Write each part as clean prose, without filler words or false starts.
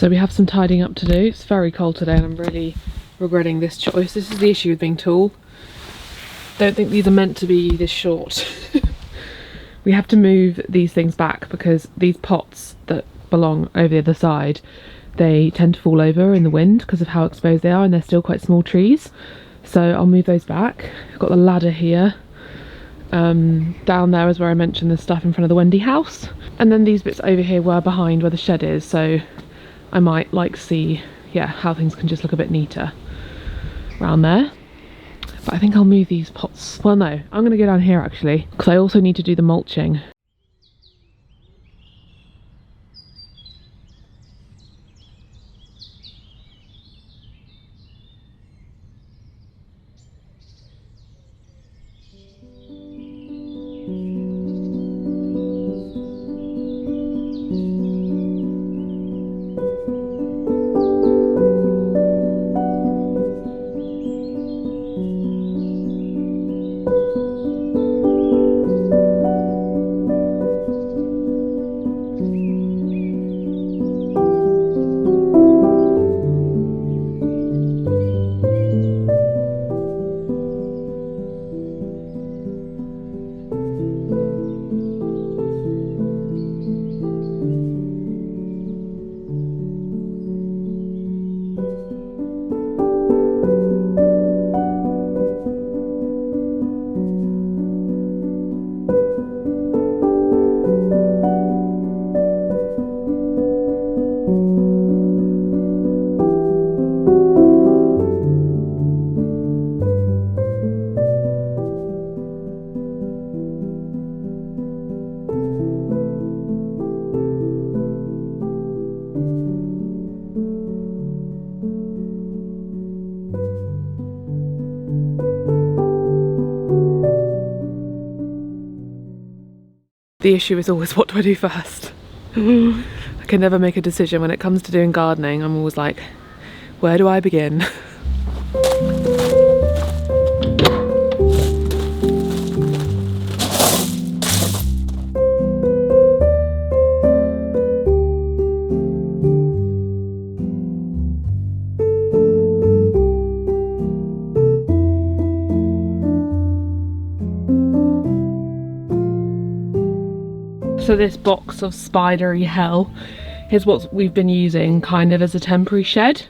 So we have some tidying up to do. It's very cold today and I'm really regretting this choice. This is the issue with being tall. Don't think these are meant to be this short. We have to move these things back because these pots that belong over the other side, they tend to fall over in the wind because of how exposed they are, and they're still quite small trees. So I'll move those back. I've got the ladder here. Down there is where I mentioned the stuff in front of the Wendy house. And then these bits over here were behind where the shed is, so I might like see, yeah, how things can just look a bit neater around there. But I think I'll move these pots. Well, no, I'm going to go down here actually, because I also need to do the mulching. The issue is always, what do I do first? I can never make a decision when it comes to doing gardening. I'm always like, where do I begin? So this box of spidery hell is what we've been using kind of as a temporary shed,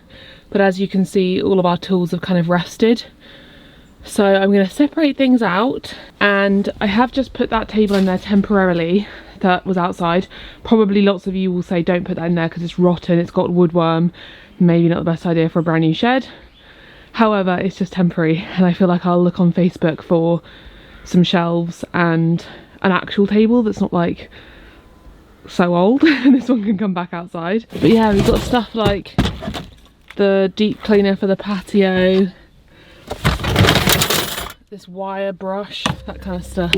but as you can see, all of our tools have kind of rested. So I'm going to separate things out, and I have just put that table in there temporarily that was outside. Probably lots of you will say don't put that in there because it's rotten, it's got woodworm, maybe not the best idea for a brand new shed. However, it's just temporary, and I feel like I'll look on Facebook for some shelves and an actual table that's not like so old and this one can come back outside. But yeah, we've got stuff like the deep cleaner for the patio, this wire brush, that kind of stuff.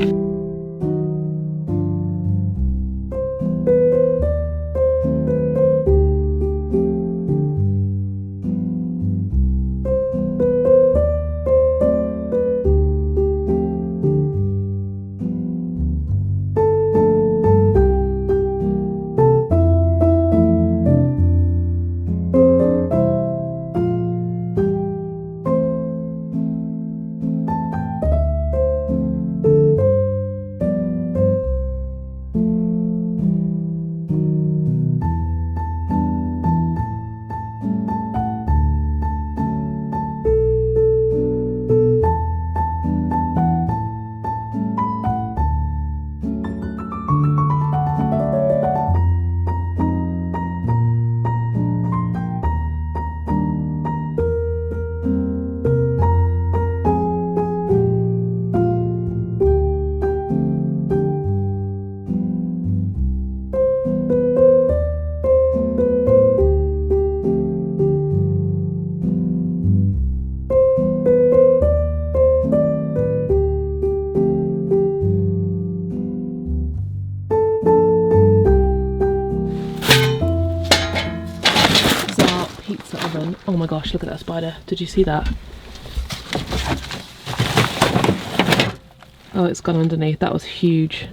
Oh my gosh, look at that spider. Did you see that? Oh, it's gone underneath. That was huge.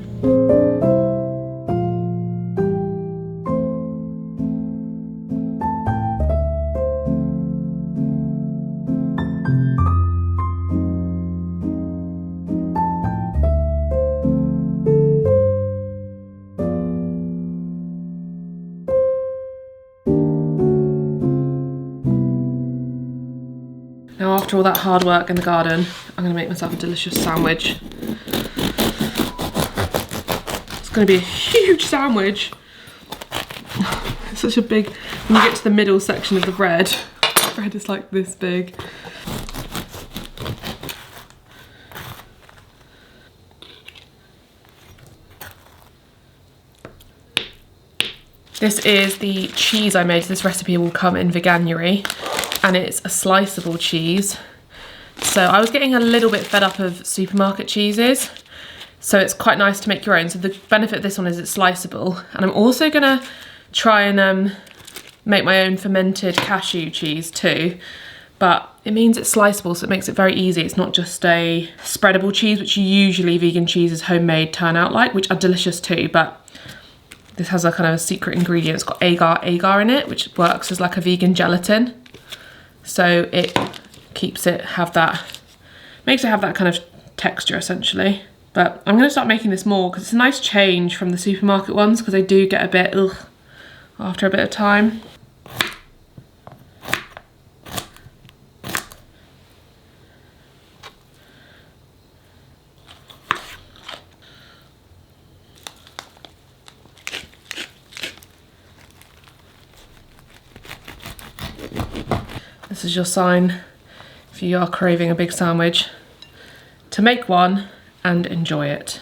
after all that hard work in the garden, I'm gonna make myself a delicious sandwich. It's gonna be a huge sandwich. It's such a big, when you get to the middle section of the bread is like this big. This is the cheese I made. This recipe will come in Veganuary, and it's a sliceable cheese. So I was getting a little bit fed up of supermarket cheeses, so it's quite nice to make your own. So the benefit of this one is it's sliceable, and I'm also gonna try and make my own fermented cashew cheese too, but it means it's sliceable, so it makes it very easy. It's not just a spreadable cheese, which usually vegan cheeses homemade turn out like, which are delicious too, but this has a kind of a secret ingredient. It's got agar in it, which works as like a vegan gelatin. So it keeps it makes it have that kind of texture essentially. But I'm gonna start making this more because it's a nice change from the supermarket ones, because they do get a bit ugh after a bit of time. This is your sign, if you are craving a big sandwich, to make one and enjoy it,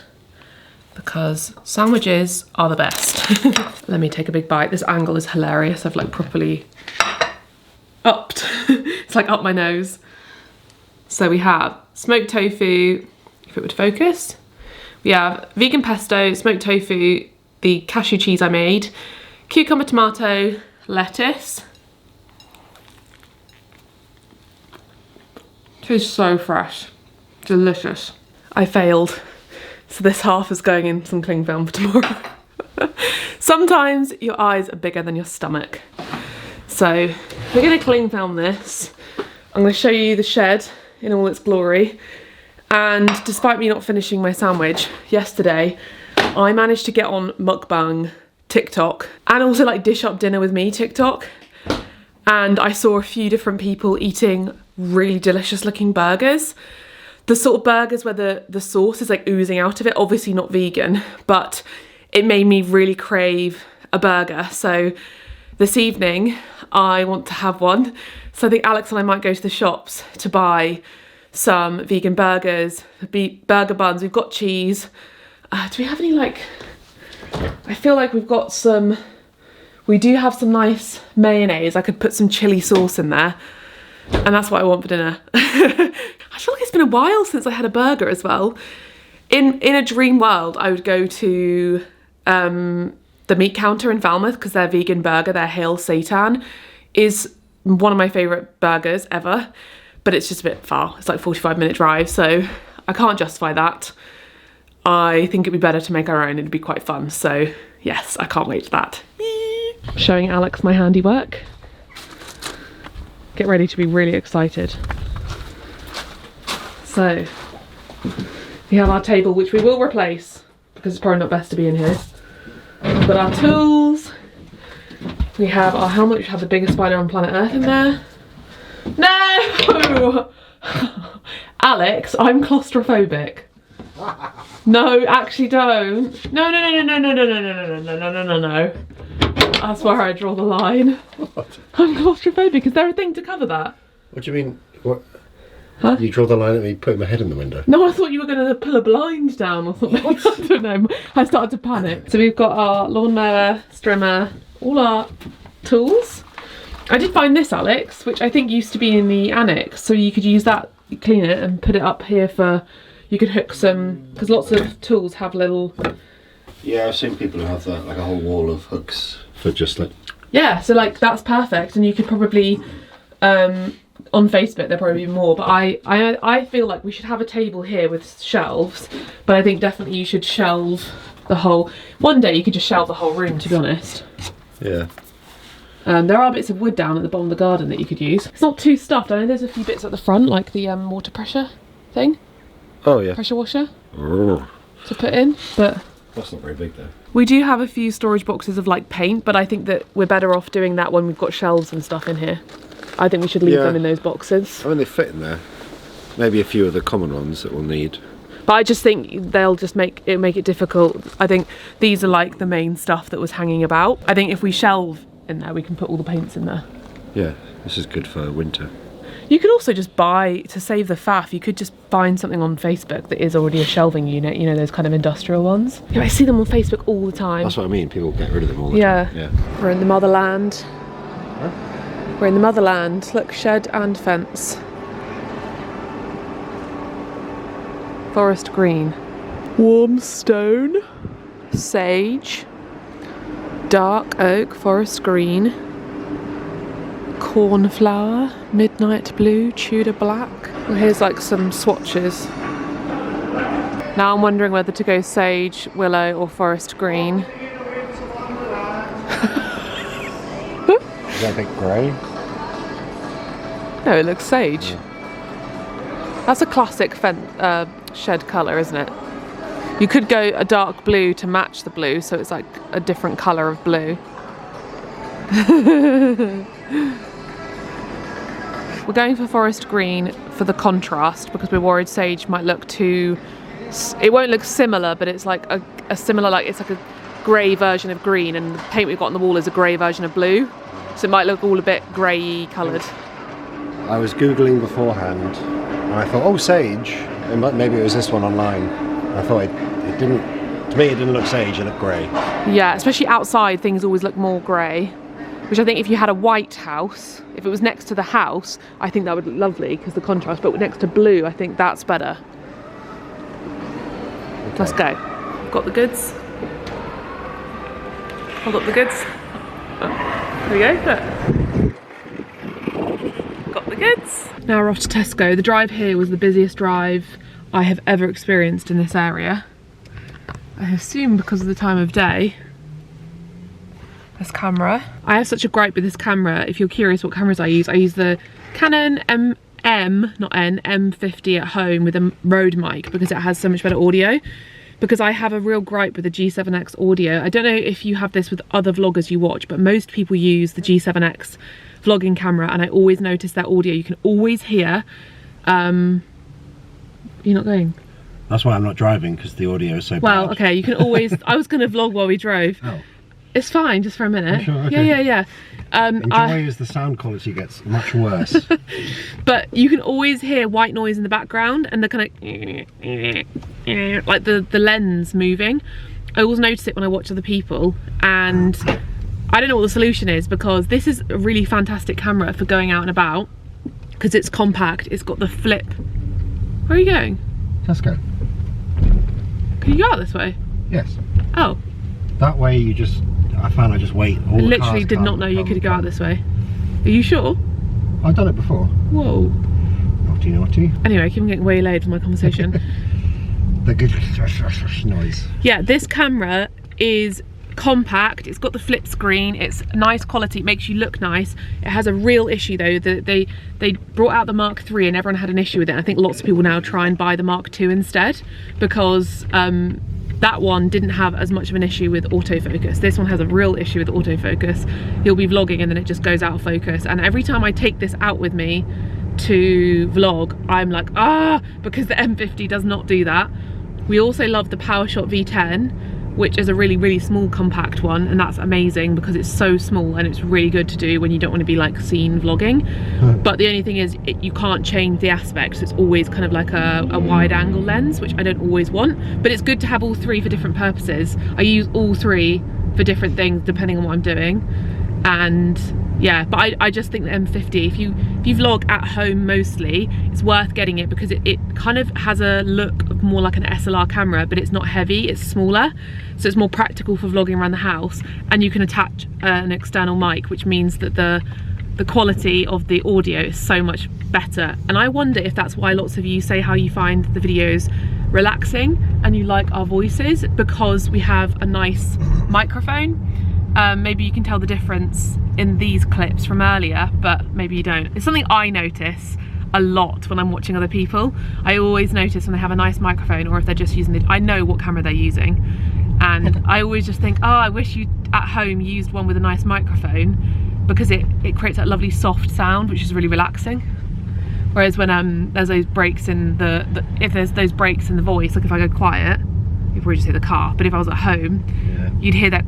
because sandwiches are the best. Let me take a big bite. This angle is hilarious. I've like properly upped. It's like up my nose. So we have smoked tofu, if it would focus. We have vegan pesto, smoked tofu, the cashew cheese I made, cucumber, tomato, lettuce. Tastes so fresh, delicious. I failed, so this half is going in some cling film for tomorrow. Sometimes your eyes are bigger than your stomach. So we're gonna cling film this. I'm gonna show you the shed in all its glory. And despite me not finishing my sandwich yesterday, I managed to get on mukbang TikTok and also like dish up dinner with me TikTok. And I saw a few different people eating really delicious looking burgers. The sort of burgers where the sauce is like oozing out of it, obviously not vegan, but it made me really crave a burger. So this evening I want to have one. So I think Alex and I might go to the shops to buy some vegan burgers, burger buns. We've got cheese. Do we have any like, I feel like we've got some, we do have some nice mayonnaise. I could put some chili sauce in there. And that's what I want for dinner. I feel like it's been a while since I had a burger as well. In a dream world, I would go to the meat counter in Falmouth, because their vegan burger, their Hail Seitan, is one of my favourite burgers ever. But it's just a bit far. It's like a 45-minute drive, so I can't justify that. I think it'd be better to make our own. It'd be quite fun. So yes, I can't wait for that. Showing Alex my handiwork. Get ready to be really excited. So we have our table, which we will replace because it's probably not best to be in here. We've got our tools. We have our helmet, which has the biggest spider on planet Earth in there. No! Alex, I'm claustrophobic. No, actually don't. No, no, no, no, no, no, no, no, no, no, no, no, no, no. That's where I draw the line. What? I'm claustrophobic. Is there a thing to cover that? What do you mean? What? Huh? You draw the line at me putting my head in the window? No, I thought you were going to pull a blind down or something. I don't know. I started to panic. So we've got our lawnmower, strimmer, all our tools. I did find this, Alex, which I think used to be in the annex. So you could use that, clean it and put it up here for, you could hook some, because lots of tools have little... Yeah, I've seen people who have that, like a whole wall of hooks for just like... Yeah, so like that's perfect, and you could probably, on Facebook there'll probably be more, but I feel like we should have a table here with shelves, but I think definitely you should shelve the whole, one day you could just shelve the whole room, to be honest. Yeah. There are bits of wood down at the bottom of the garden that you could use. It's not too stuffed. I know there's a few bits at the front, like the water pressure thing. Oh yeah. Pressure washer to put in, but... That's not very big though. We do have a few storage boxes of like paint, but I think that we're better off doing that when we've got shelves and stuff in here. I think we should leave them in those boxes. I mean, they fit in there. Maybe a few of the common ones that we'll need. But I just think they'll just make it difficult. I think these are like the main stuff that was hanging about. I think if we shelve in there, we can put all the paints in there. Yeah, this is good for winter. You could also just buy, to save the faff, you could just find something on Facebook that is already a shelving unit, you know, those kind of industrial ones. Yeah, I see them on Facebook all the time. That's what I mean, people get rid of them all the time. Yeah. We're in the motherland. Huh? We're in the motherland. Look, shed and fence. Forest green. Warm stone. Sage. Dark oak, forest green. Cornflower, midnight blue, Tudor black. Well, here's like some swatches. Now I'm wondering whether to go sage, willow or forest green. Is that a bit grey? No, it looks sage. Yeah. That's a classic shed colour, isn't it? You could go a dark blue to match the blue, so it's like a different colour of blue. We're going for forest green for the contrast because we're worried sage might look too... It won't look similar, but it's like a similar, like it's like a grey version of green, and the paint we've got on the wall is a grey version of blue. So it might look all a bit grey coloured. I was Googling beforehand and I thought, oh, sage. Maybe it was this one online. I thought it didn't... To me, it didn't look sage, it looked grey. Yeah, especially outside, things always look more grey. Which I think if you had a white house, if it was next to the house, I think that would look lovely because the contrast, but next to blue, I think that's better. Okay. Let's go. Got the goods. I've got the goods. There we go, look. Got the goods. Now we're off to Tesco. The drive here was the busiest drive I have ever experienced in this area. I assume because of the time of day. This camera. I have such a gripe with this camera. If you're curious what cameras I use the Canon M50 at home with a Rode mic because it has so much better audio. Because I have a real gripe with the G7X audio. I don't know if you have this with other vloggers you watch, but most people use the G7X vlogging camera, and I always notice their audio. You can always hear. You're not going? That's why I'm not driving, because the audio is so bad. Well, okay, you can always... I was going to vlog while we drove. Oh. It's fine, just for a minute. Sure, okay. Yeah. Enjoy as the sound quality gets much worse. But you can always hear white noise in the background and the kind of like the lens moving. I always notice it when I watch other people, and I don't know what the solution is, because this is a really fantastic camera for going out and about because it's compact. It's got the flip. Where are you going? Tesco. Can you go out this way? Yes. Oh. That way you just... I found I just wait. I literally did not know you could go out this way. Are you sure? I've done it before. Whoa. Naughty, naughty. Anyway, I keep getting waylaid with my conversation. The good noise. Yeah, this camera is compact. It's got the flip screen. It's nice quality. It makes you look nice. It has a real issue though. They brought out the Mark III and everyone had an issue with it. I think lots of people now try and buy the Mark II instead because that one didn't have as much of an issue with autofocus. This one has a real issue with autofocus. You'll be vlogging and then it just goes out of focus. And every time I take this out with me to vlog, I'm like, because the M50 does not do that. We also love the PowerShot V10, which is a really, really small compact one, and that's amazing because it's so small and it's really good to do when you don't want to be like seen vlogging. But the only thing is you can't change the aspect, so it's always kind of like a wide angle lens, which I don't always want, but it's good to have all three for different purposes. I use all three for different things depending on what I'm doing. And yeah, but I just think the M50, if you vlog at home mostly, it's worth getting it because it kind of has a look of more like an SLR camera, but it's not heavy, it's smaller, so it's more practical for vlogging around the house, and you can attach an external mic, which means that the quality of the audio is so much better. And I wonder if that's why lots of you say how you find the videos relaxing and you like our voices, because we have a nice microphone. Maybe you can tell the difference in these clips from earlier, but maybe you don't. It's something I notice a lot when I'm watching other people. I always notice when they have a nice microphone, or if they're just using I know what camera they're using, and I always just think, oh, I wish you at home used one with a nice microphone, because it creates that lovely soft sound, which is really relaxing. Whereas when there's those breaks in if there's those breaks in the voice, like if I go quiet, you'd probably just hear the car. But if I was at home, you'd hear that.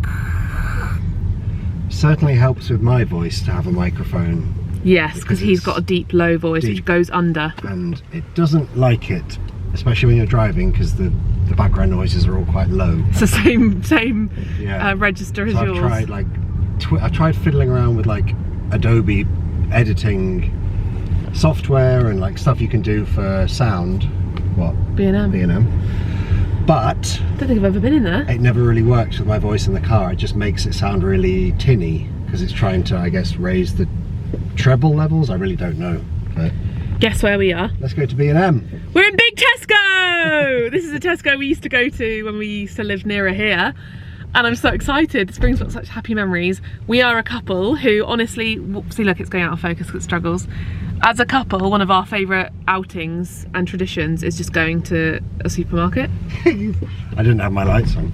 Certainly helps with my voice to have a microphone. Yes, because he's got a deep, low voice which goes under. And it doesn't like it, especially when you're driving, because the background noises are all quite low. It's the same register as yours. I've tried fiddling around with like Adobe editing software and like stuff you can do for sound. What? B&M. But I don't think I've ever been in there. It never really works with my voice in the car. It just makes it sound really tinny because it's trying to, I guess, raise the treble levels. I really don't know. But guess where we are? Let's go to B&M. We're in Big Tesco! This is a Tesco we used to go to when we used to live nearer here. And I'm so excited. This brings back such happy memories. We are a couple who honestly, see look, it's going out of focus because it struggles. As a couple, one of our favourite outings and traditions is just going to a supermarket. I didn't have my lights on.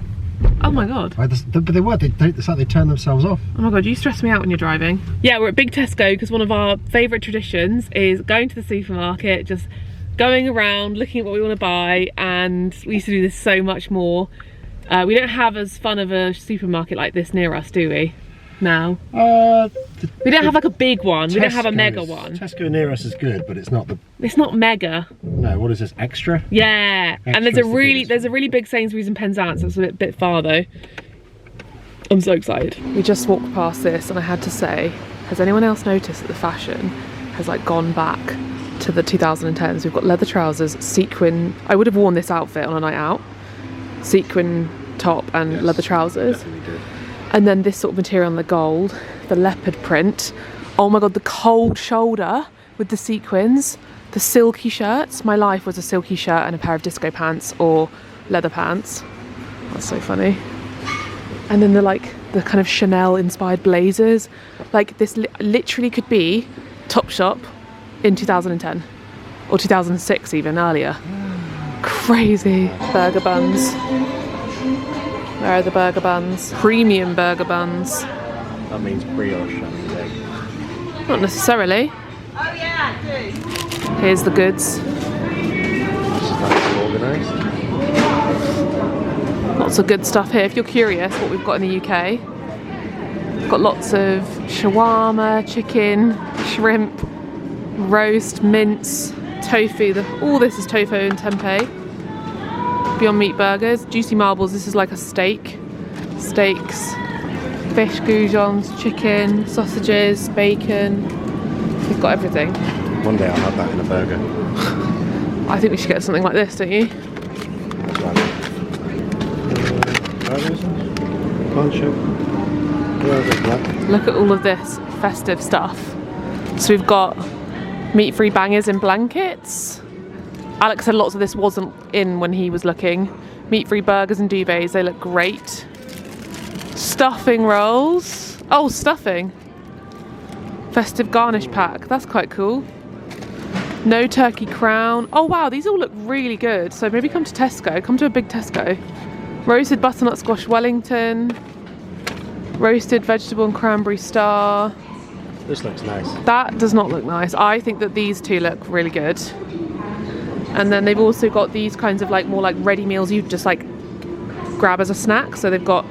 Oh my god. But they were, it's like they turned themselves off. Oh my god, you stress me out when you're driving. Yeah, we're at Big Tesco because one of our favourite traditions is going to the supermarket, just going around, looking at what we want to buy, and we used to do this so much more. We don't have as fun of a supermarket like this near us, do we? Now? We don't have like a big one. We don't have a mega one. Tesco near us is good, but it's not the... It's not mega. No, what is this, extra? Yeah, and there's a really big Sainsbury's in Penzance. That's a bit far though. I'm so excited. We just walked past this and I had to say, has anyone else noticed that the fashion has like gone back to the 2010s? We've got leather trousers, sequin. I would have worn this outfit on a night out. Sequin top and leather trousers. And then this sort of material on the gold, the leopard print. Oh my god, the cold shoulder with the sequins, the silky shirts. My life was a silky shirt and a pair of disco pants or leather pants. That's so funny. And then the kind of Chanel inspired blazers. Like this literally could be Topshop in 2010 or 2006 even earlier. Crazy. Burger buns. Where are the burger buns? Premium burger buns. That means brioche, I think. Not necessarily. Oh yeah, I do. Here's the goods. This is nice and organised. Lots of good stuff here. If you're curious what we've got in the UK, we've got lots of shawarma, chicken, shrimp, roast, mince, tofu. All this is tofu and tempeh. Beyond Meat burgers, juicy marbles. This is like a steak. Steaks, fish goujons, chicken, sausages, bacon. We've got everything. One day I'll have that in a burger. I think we should get something like this, don't you? Look at all of this festive stuff. So we've got meat-free bangers in blankets. Alex said lots of this wasn't in when he was looking. Meat-free burgers and duvets, they look great. Stuffing rolls. Oh, stuffing. Festive garnish pack, that's quite cool. No turkey crown. Oh wow, these all look really good. So maybe come to Tesco, come to a big Tesco. Roasted butternut squash Wellington. Roasted vegetable and cranberry star. This looks nice. That does not look nice. I think that these two look really good. And then they've also got these kinds of more like ready meals you just like grab as a snack. So they've got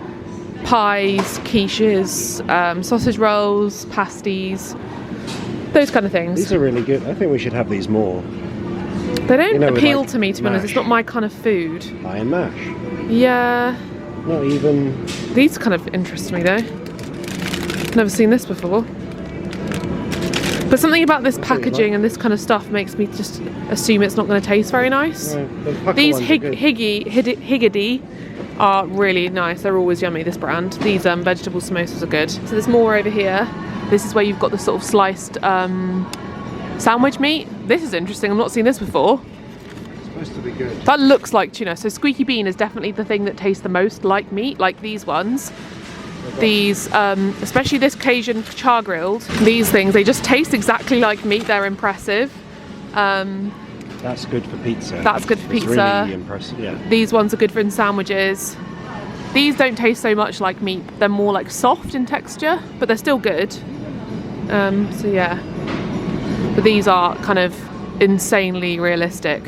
pies, quiches, sausage rolls, pasties, those kind of things. These are really good. I think we should have these more. They don't appeal to me, to be honest. It's not my kind of food. Pie and mash. Yeah. Not even... These kind of interest me though. Never seen this before. But something about this packaging and this kind of stuff makes me just assume it's not going to taste very nice. No, these Higgity are really nice. They're always yummy, this brand. These vegetable samosas are good. So there's more over here. This is where you've got the sort of sliced sandwich meat. This is interesting. I've not seen this before. It's supposed to be good. That looks like tuna. So squeaky bean is definitely the thing that tastes the most like meat, like these ones. These, especially this Cajun char grilled, these things, they just taste exactly like meat. They're impressive. That's good for pizza. That's good for pizza. It's really impressive, yeah. These ones are good for in sandwiches. These don't taste so much like meat. They're more like soft in texture, but they're still good. So yeah, but these are kind of insanely realistic.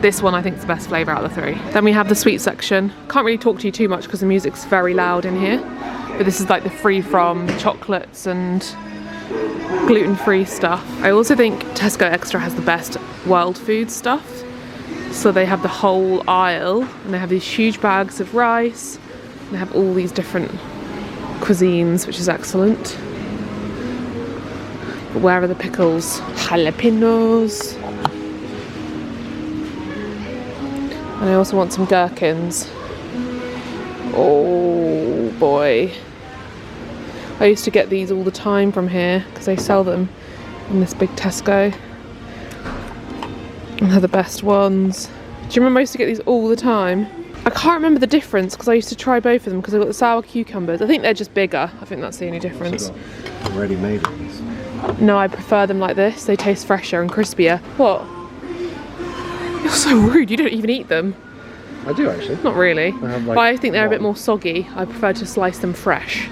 This one I think is the best flavour out of the three. Then we have the sweet section. Can't really talk to you too much because the music's very loud in here. But this is like the free from chocolates and gluten-free stuff. I also think Tesco Extra has the best world food stuff. So they have the whole aisle and they have these huge bags of rice. And they have all these different cuisines, which is excellent. But where are the pickles? Jalapenos. And I also want some gherkins. Oh boy. I used to get these all the time from here because they sell them in this big Tesco. And they're the best ones. Do you remember I used to get these all the time? I can't remember the difference because I used to try both of them because I got the sour cucumbers. I think they're just bigger. I think that's the only difference. Already made ones. No, I prefer them like this. They taste fresher and crispier. What? You're so rude, you don't even eat them. I do actually. Not really. Like but I think they're a bit more soggy. I prefer to slice them fresh.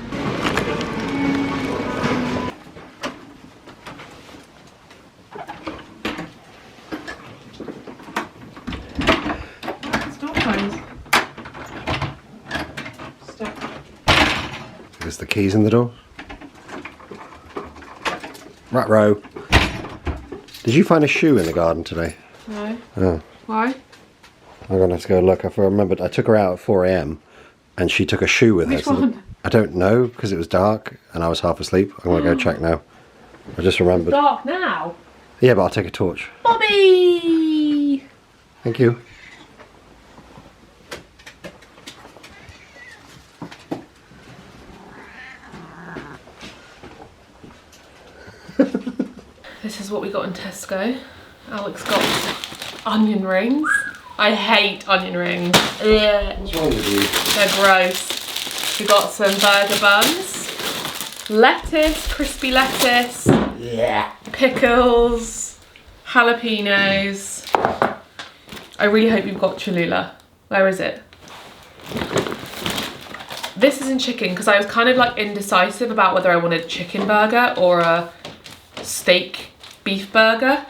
Stop, guys. Stop. There's the keys in the door. Right row. Did you find a shoe in the garden today? No. Oh. Why? I'm gonna have to go look. I remembered I took her out at 4 AM and she took a shoe with her. Which one? I don't know because it was dark and I was half asleep. I'm gonna go check now. I just remembered. Dark now. Yeah, but I'll take a torch. Bobby! Thank you. This is what we got in Tesco. Alex got onion rings. I hate onion rings. Ugh. What's wrong with you? They're gross. We got some burger buns, lettuce, crispy lettuce, Yeah. pickles, jalapenos. I really hope you've got Cholula. Where is it? This isn't chicken because I was kind of like indecisive about whether I wanted a chicken burger or a steak beef burger,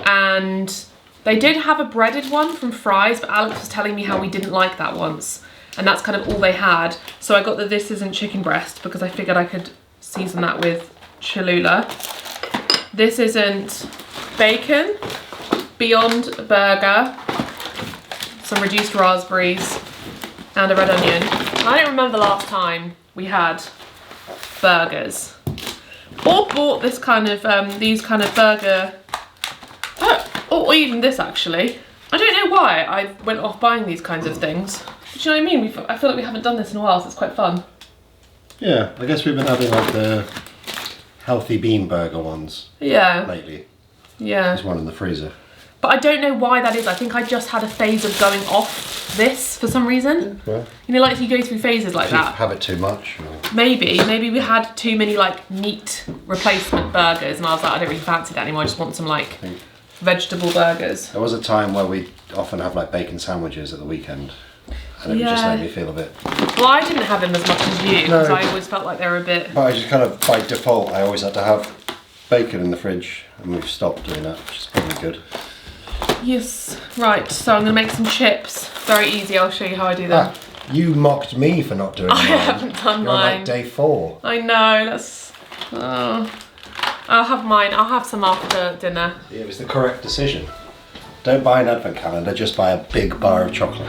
and they did have a breaded one from Fry's, but Alex was telling me how we didn't like that once, and that's kind of all they had. So I got the this isn't chicken breast because I figured I could season that with Cholula. This isn't bacon, Beyond Burger, some reduced raspberries, and a red onion. I don't remember the last time we had burgers. Or bought this kind of, these kind of burger, or even this actually. I don't know why I went off buying these kinds of things. Do you know what I mean? I feel like we haven't done this in a while, so it's quite fun. Yeah, I guess we've been having like the healthy bean burger ones. Yeah. Lately. Yeah. There's one in the freezer. But I don't know why that is. I think I just had a phase of going off this for some reason. Well, you know, like if you go through phases like if you that. have it too much. Or... Maybe we had too many like meat replacement burgers and I was like, I don't really fancy that anymore. I just want some like vegetable burgers. There was a time where we often have like bacon sandwiches at the weekend. And it would just made me feel a bit... Well, I didn't have them as much as you because No. I always felt like they were a bit... But I just kind of, by default, I always had to have bacon in the fridge, and we've stopped doing that, which is probably good. Yes. Right, so I'm going to make some chips. Very easy, I'll show you how I do them. Ah, you mocked me for not doing mine. I haven't done You're mine. on like day 4. I know, that's... I'll have mine. I'll have some after dinner. It was the correct decision. Don't buy an advent calendar, just buy a big bar of chocolate.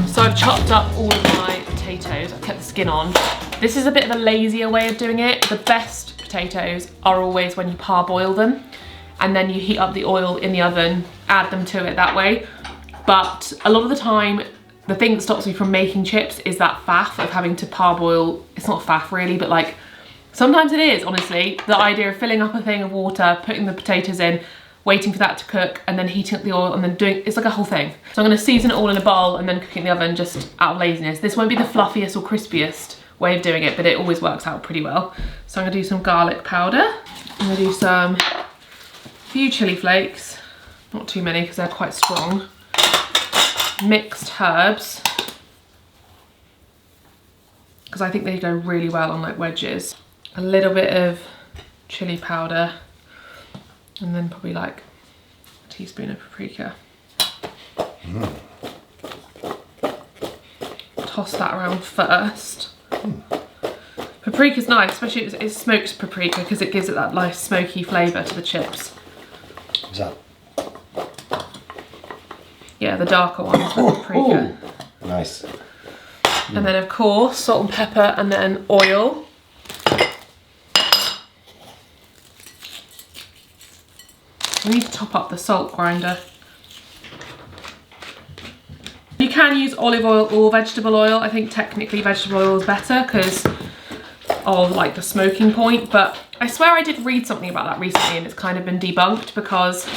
So I've chopped up all of my potatoes. I've kept the skin on. This is a bit of a lazier way of doing it. The best potatoes are always when you parboil them and then you heat up the oil in the oven, add them to it that way. But a lot of the time, the thing that stops me from making chips is that faff of having to parboil. It's not faff really, but like Sometimes it is, honestly, the idea of filling up a thing of water, putting the potatoes in, waiting for that to cook, and then heating up the oil, and then doing, it's like a whole thing. So I'm gonna season it all in a bowl and then cook it in the oven just out of laziness. This won't be the fluffiest or crispiest way of doing it, but it always works out pretty well. So I'm gonna do some garlic powder. I'm gonna do some few chili flakes, not too many because they're quite strong. Mixed herbs, because I think they go really well on like wedges. A little bit of chili powder, and then probably like a teaspoon of paprika. Toss that around first. Paprika's nice, especially if it's smoked paprika, because it gives it that nice smoky flavour to the chips. Is that? Yeah, the darker ones, the paprika. Ooh, nice. And then of course, salt and pepper, and then oil. We need to top up the salt grinder. You can use olive oil or vegetable oil. I think technically vegetable oil is better because of like the smoking point, but I swear I did read something about that recently and it's kind of been debunked because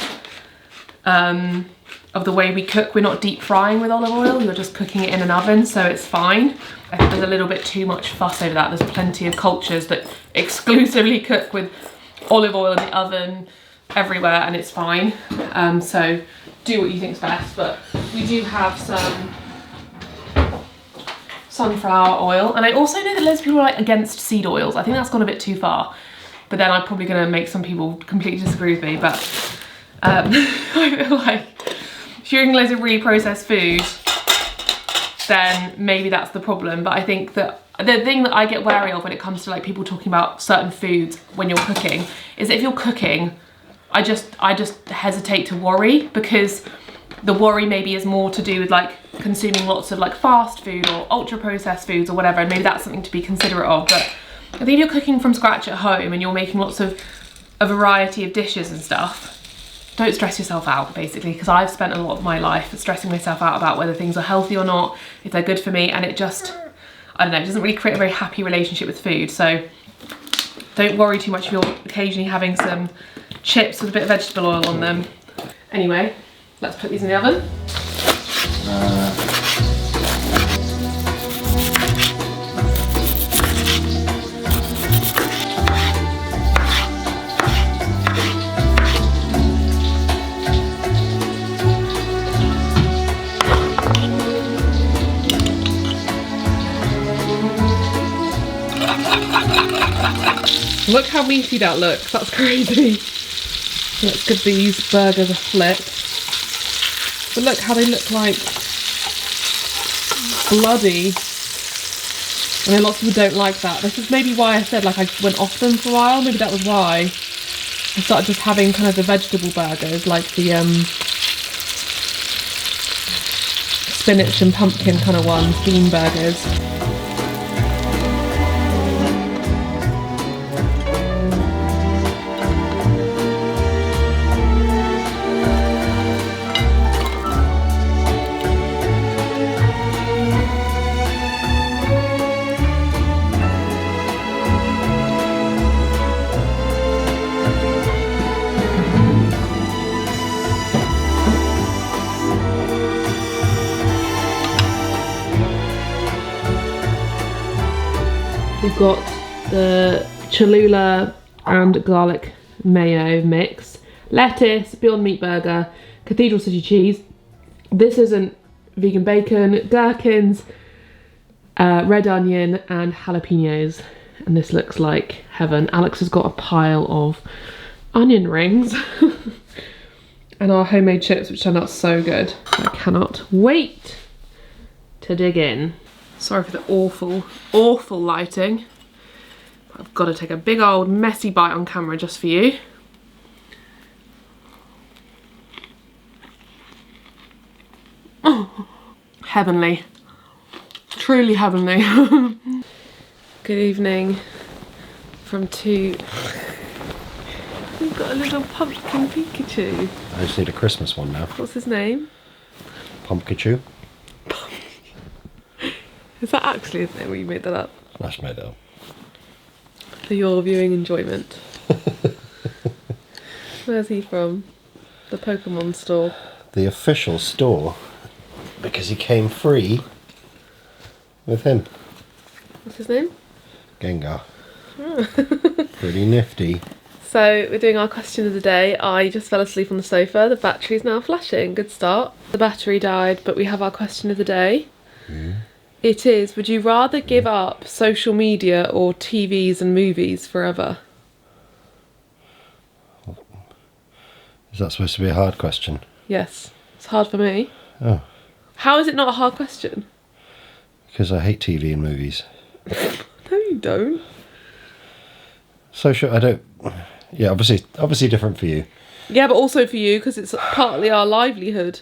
of the way we cook. We're not deep frying with olive oil, you're just cooking it in an oven, so it's fine. I think there's a little bit too much fuss over that. There's plenty of cultures that exclusively cook with olive oil in the oven everywhere and it's fine. So do what you think's best, but we do have some sunflower oil, and I also know that loads of people are like against seed oils. I think that's gone a bit too far, but then I'm probably gonna make some people completely disagree with me, but I feel like if you're eating loads of really processed food, then maybe that's the problem. But I think that the thing that I get wary of when it comes to like people talking about certain foods when you're cooking is that if you're cooking, I just hesitate to worry, because the worry maybe is more to do with like consuming lots of like fast food or ultra processed foods or whatever, and maybe that's something to be considerate of. But I think if you're cooking from scratch at home and you're making lots of a variety of dishes and stuff, don't stress yourself out, basically, because I've spent a lot of my life stressing myself out about whether things are healthy or not, if they're good for me, and it just, I don't know, it doesn't really create a very happy relationship with food. So don't worry too much if you're occasionally having some chips with a bit of vegetable oil on them. Anyway, let's put these in the oven. Look how meaty that looks, that's crazy. Let's give these burgers a flip. But look how they look like bloody. I know lots of people don't like that. This is maybe why I said like I went off them for a while. Maybe that was why I started just having kind of the vegetable burgers, like the spinach and pumpkin kind of ones, bean burgers. We've got the Cholula and garlic mayo mix, lettuce, Beyond Meat burger, Cathedral City cheese. This isn't vegan bacon, gherkins, red onion and jalapenos. And this looks like heaven. Alex has got a pile of onion rings and our homemade chips, which turned out so good. I cannot wait to dig in. Sorry for the awful lighting. I've got to take a big old messy bite on camera just for you. Oh, heavenly. Truly heavenly. Good evening from two. We've got a little pumpkin Pikachu. I just need a Christmas one now. What's his name? Pumpkachu. Is that actually his name, or you made that up? That's made up. for your viewing enjoyment. Where's he from? The Pokemon store. The official store, because he came free with him. What's his name? Gengar. Pretty nifty. So we're doing our question of the day. I just fell asleep on the sofa. The battery's now flashing. Good start. The battery died, but we have our question of the day. It is, would you rather give up social media or TVs and movies forever? Is that supposed to be a hard question? Yes. It's hard for me. Oh. How is it not a hard question? Because I hate TV and movies. No, you don't. Social, I don't... Yeah, obviously different for you. Yeah, but also for you, because it's partly our livelihood.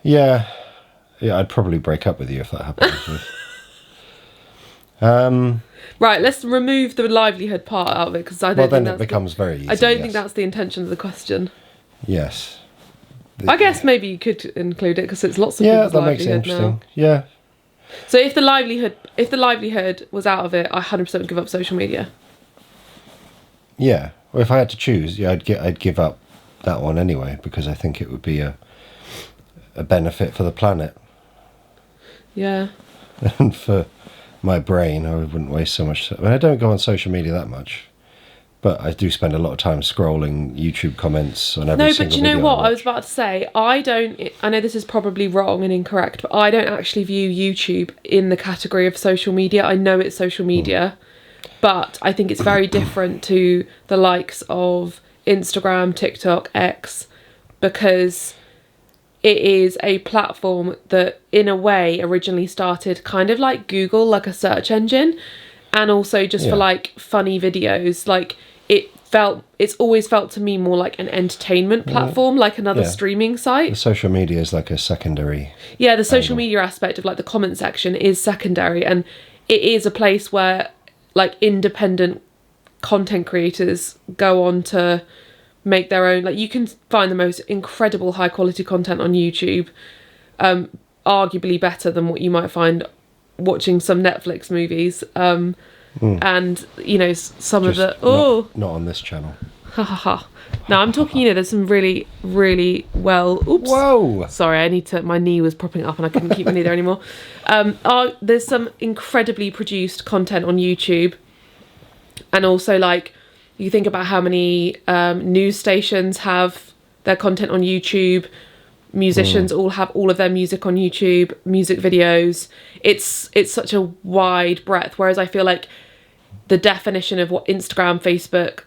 Yeah, I'd probably break up with you if that happened. Right, let's remove the livelihood part out of it, because I don't think then it becomes very easy. I don't think that's the intention of the question. Yes. I guess maybe you could include it, because it's lots of people's that makes it livelihood interesting. now. Yeah. So if the livelihood was out of it, I 100% would give up social media. Yeah. Well, if I had to choose, yeah, I'd give up that one anyway, because I think it would be a benefit for the planet. Yeah. And for my brain, I wouldn't waste so much time. I mean, I don't go on social media that much, but I do spend a lot of time scrolling YouTube comments on every single video. No, but you know what? I was about to say, I know this is probably wrong and incorrect, but I don't actually view YouTube in the category of social media. I know it's social media, but I think it's very different to the likes of Instagram, TikTok, X, because it is a platform that in a way originally started kind of like Google, like a search engine, and also just for like funny videos. Like it's always felt to me more like an entertainment platform, like another streaming site. The social media is like a secondary. Yeah, the social media aspect of like the comment section is secondary, and it is a place where like independent content creators go on to make their own. Like, you can find the most incredible high quality content on YouTube, arguably better than what you might find watching some Netflix movies, and you know, some Just of the not on this channel. Ha ha ha. Now I'm talking, you know, there's some really, really well... Oops. Whoa! Sorry, my knee was propping up and I couldn't keep my knee there anymore. There's some incredibly produced content on YouTube. And also, like, you think about how many news stations have their content on YouTube. Musicians all have all of their music on YouTube, music videos. It's such a wide breadth. Whereas I feel like the definition of what Instagram, Facebook,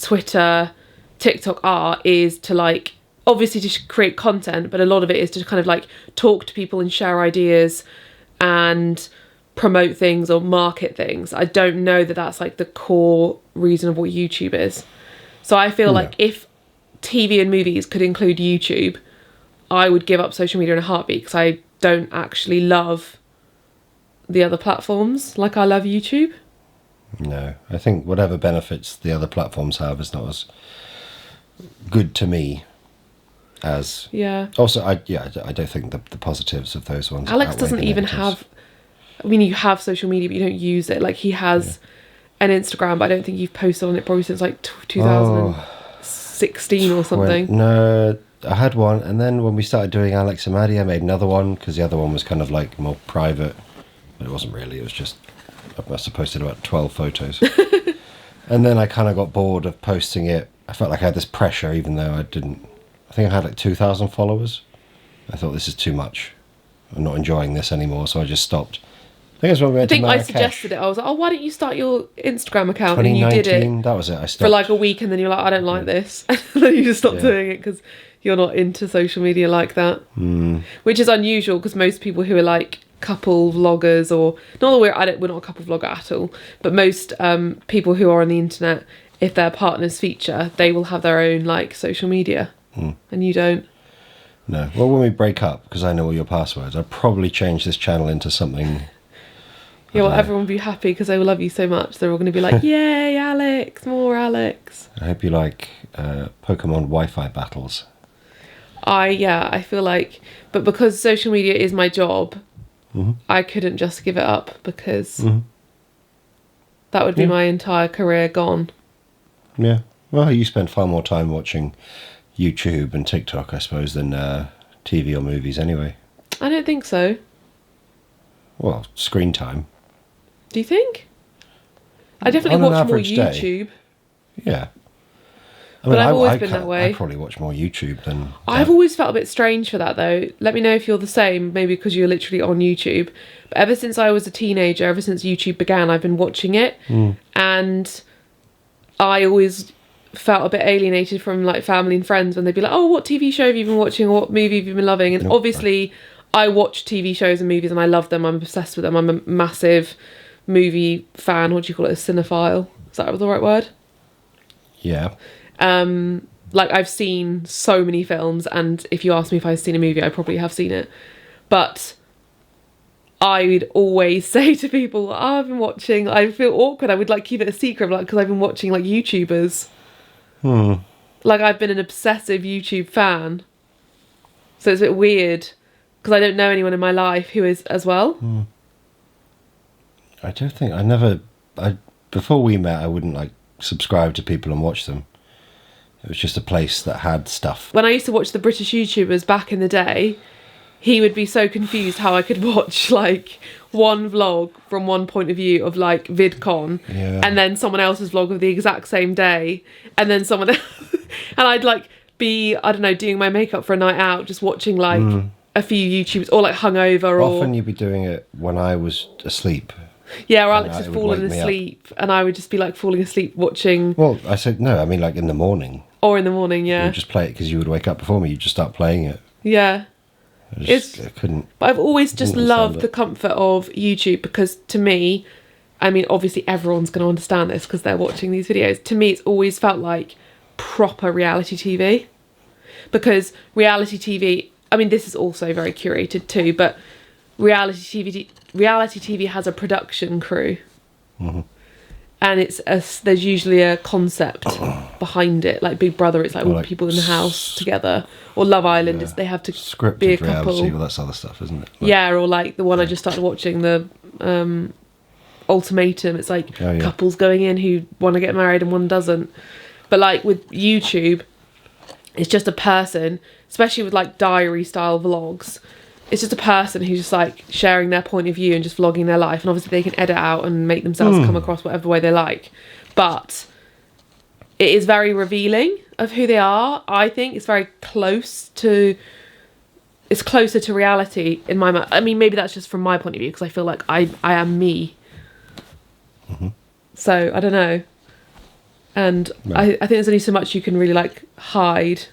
Twitter, TikTok are is to, like, obviously to create content, but a lot of it is to kind of like talk to people and share ideas and promote things or market things. I don't know that that's like the core reason of what YouTube is. So I feel like if TV and movies could include YouTube, I would give up social media in a heartbeat, because I don't actually love the other platforms like I love YouTube. No, I think whatever benefits the other platforms have is not as good to me as... Yeah. Also, I don't think the positives of those ones... Alex doesn't even have... I mean, you have social media, but you don't use it. Like, he has an Instagram, but I don't think you've posted on it probably since like 2016 or something. No, I had one, and then when we started doing Alex and Maddie, I made another one, because the other one was kind of like more private, but it wasn't really. It was just... I must have posted about 12 photos. And then I kind of got bored of posting it. I felt like I had this pressure, even though I didn't... I think I had like 2,000 followers. I thought, this is too much. I'm not enjoying this anymore, so I just stopped. I think I suggested it. I was like, oh, why don't you start your Instagram account? And you did it. That was it. I stopped. For like a week, and then you're like, I don't like this. And then you just stopped doing it because you're not into social media like that. Which is unusual, because most people who are like couple vloggers, or not that we're not a couple vlogger at all, but most people who are on the internet, if their partners feature, they will have their own like social media, and you don't. No. Well, when we break up, because I know all your passwords, I'll probably change this channel into something. Yeah, well, everyone will be happy because they will love you so much. They're all going to be like, yay, Alex, more Alex. I hope you like Pokemon Wi-Fi battles. I feel like, but because social media is my job, I couldn't just give it up, because That would be my entire career gone. Yeah. Well, you spend far more time watching YouTube and TikTok, I suppose, than TV or movies anyway. I don't think so. Well, screen time. Do you think? I definitely watch more YouTube. Yeah. But I've always been that way. I probably watch more YouTube than... I've always felt a bit strange for that, though. Let me know if you're the same, maybe because you're literally on YouTube. But ever since I was a teenager, ever since YouTube began, I've been watching it. And I always felt a bit alienated from like family and friends when they'd be like, oh, what TV show have you been watching, or what movie have you been loving? And obviously I watch TV shows and movies and I love them. I'm obsessed with them. I'm a massive movie fan. What do you call it? A cinephile. Is that the right word? Yeah. Like I've seen so many films, and if you ask me if I've seen a movie, I probably have seen it. But I would always say to people, oh, I've been watching, I feel awkward. I would like keep it a secret, like, because I've been watching like YouTubers. Like I've been an obsessive YouTube fan. So it's a bit weird because I don't know anyone in my life who is as well. I don't think, before we met, I wouldn't like subscribe to people and watch them. It was just a place that had stuff. When I used to watch the British YouTubers back in the day, he would be so confused how I could watch like one vlog from one point of view of like VidCon, and then someone else's vlog of the exact same day, and then someone else, and I'd like be, I don't know, doing my makeup for a night out, just watching like a few YouTubers, or like hungover. Often you'd be doing it when I was asleep. Yeah, or Alex had fallen asleep, and I would just be like falling asleep watching. Well, I said no. I mean, like in the morning. Or in the morning, yeah. You would just play it because you would wake up before me. You'd just start playing it. Yeah. I couldn't. But I've always just loved the comfort of YouTube, because to me, I mean, obviously everyone's going to understand this because they're watching these videos. To me, it's always felt like proper reality TV. Because reality TV, I mean, this is also very curated too, but reality TV has a production crew. And there's usually a concept behind it, like Big Brother. It's like all people in the house together, or Love Island. They have to scripted be a couple. Reality, well, that's other stuff, isn't it? Like, or like the one I just started watching, the Ultimatum. It's like couples going in who want to get married and one doesn't. But like with YouTube, it's just a person, especially with like diary style vlogs. It's just a person who's just like sharing their point of view and just vlogging their life. And obviously they can edit out and make themselves come across whatever way they like. But it is very revealing of who they are. I think it's very it's closer to reality in my mind. I mean, maybe that's just from my point of view, because I feel like I am me. So I don't know. And I think there's only so much you can really like hide.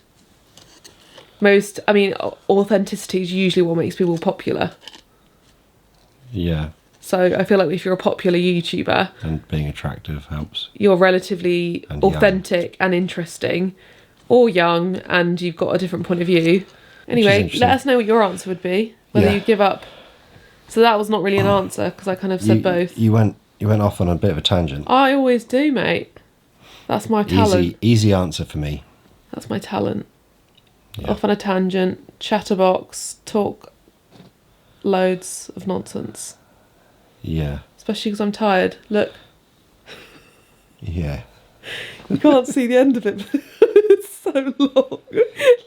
Authenticity is usually what makes people popular. Yeah. So I feel like if you're a popular YouTuber, and being attractive helps, you're relatively authentic and interesting, or young, and you've got a different point of view. Anyway, let us know what your answer would be, whether you give up. So that was not really an answer, because I kind of said both. You went off on a bit of a tangent. I always do, mate. That's my talent. Easy answer for me. That's my talent. Yeah. Off on a tangent, chatterbox, talk loads of nonsense. Yeah. Especially because I'm tired. Look. Yeah. You can't see the end of it. It's so long.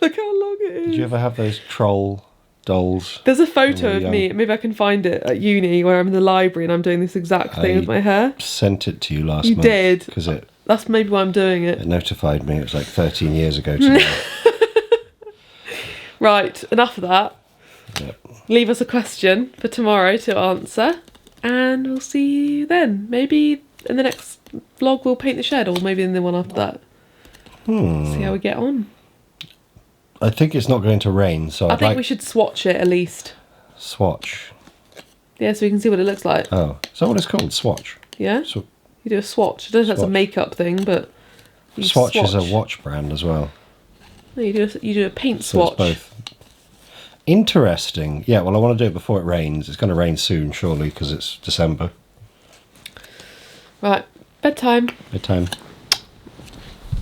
Look how long it is. Did you ever have those troll dolls? There's a photo of me. Maybe I can find it at uni where I'm in the library and I'm doing this exact thing with my hair. Sent it to you last month. You did? Because that's maybe why I'm doing it. It notified me. It was like 13 years ago today. Right, enough of that. Yep. Leave us a question for tomorrow to answer, and we'll see you then. Maybe in the next vlog we'll paint the shed, or maybe in the one after that. See how we get on. I think it's not going to rain, so I think we should swatch it at least. Swatch? Yeah, so we can see what it looks like. Oh, is that what it's called? Swatch? Yeah? You do a swatch. I don't know if that's a makeup thing, but... Swatch is a watch brand as well. No, you do a paint swatch. So it's both. Interesting. Yeah, well, I want to do it before it rains. It's going to rain soon, surely, because it's December. Right, bedtime. Bedtime.